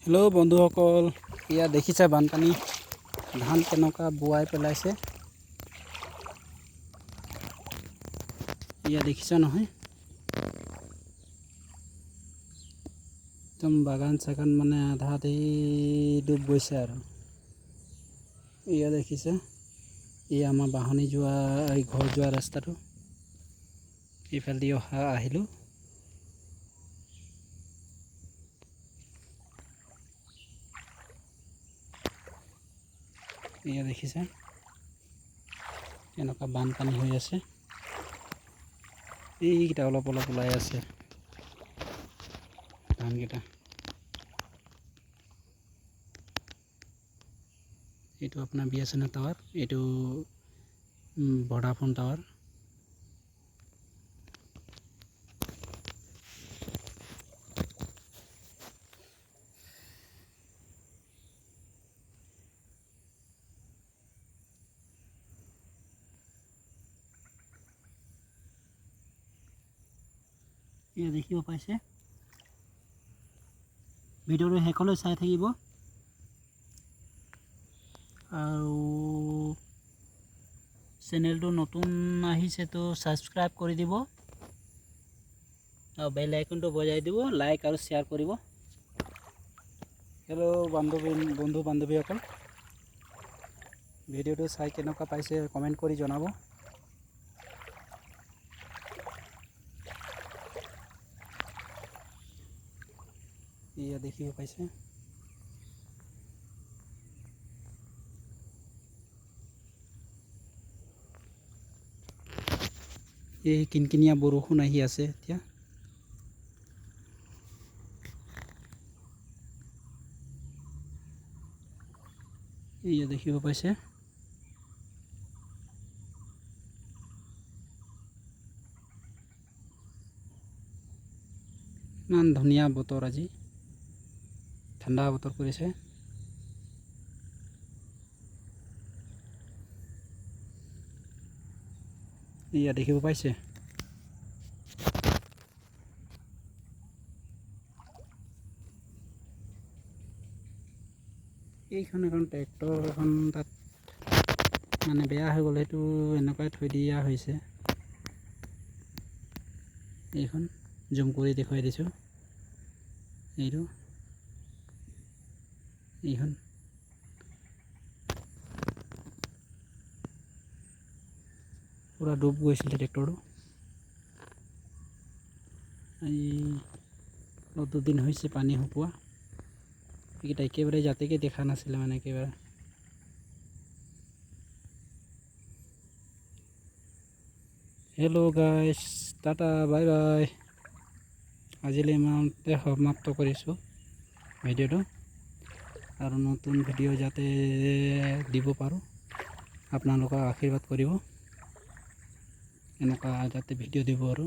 Hello' বন্ধুসকল, ইয়া দেখিছে বানপানী ধান কেনেকুৱা বোৱাই পেলাইছে। ইয়া দেখিছা নহয়, একদম বাগান চাগান মানে আধাতে ডুব গৈছে আৰু। ইয়া দেখিছে, ইয়া আমাৰ বাহনি যোৱা এই ঘৰ যোৱা ৰাস্তাটো, এইফালেদি আহিলোঁ। এয়া দেখিছে এনেকুৱা বানপানী হৈ আছে। এইকেইটা অলপ অলপ ওলাই আছে ধানকেইটা। এইটো আপোনাৰ BSNL টাৱাৰ, এইটো ভোডাফোন টাৱাৰ। এয়া দেখিব পাইছে, ভিডিঅ'টো শেষলৈ চাই থাকিব আৰু চেনেলটো নতুন আহিছে তো ছাবস্ক্ৰাইব কৰি দিব আৰু বেল আইকনটো বজাই দিব, লাইক আৰু শ্বেয়াৰ কৰিব। হেল্ল' বন্ধু বান্ধৱীসকল, ভিডিঅ'টো চাই কেনেকুৱা পাইছে কমেণ্ট কৰি জনাব। এয়া দেখিব পাইছে, এই কিনকিনীয়া বৰষুণ আহি আছে এতিয়া। এয়া দেখিব পাইছে, ইমান ধুনীয়া বতৰ, আজি ঠাণ্ডা বতৰ কৰিছে। এয়া দেখিব পাইছে, এইখন এখন ট্ৰেক্টৰ এখন তাত মানে বেয়া হৈ গ'ল, সেইটো এনেকুৱাই থৈ দিয়া হৈছে। এইখন জুম কৰি দেখুৱাই দিছোঁ, এইখন পুৰা ডুব গৈছিলে ট্ৰেক্টৰটো। এই 2 দিন হৈছে পানী শুকোৱা, এইকেইটা একেবাৰে যাতেকে দেখা নাছিলে মানে একেবাৰে। হেল্ল' গাইছ, টাটা বাই বাই। আজিলৈ ইমানতে সমাপ্ত কৰিছোঁ ভিডিঅ'টো, আৰু নতুন ভিডিঅ' যাতে দিব পাৰোঁ আপোনালোকৰ আশীৰ্বাদ কৰিব, এনেকুৱা যাতে ভিডিঅ' দিব আৰু।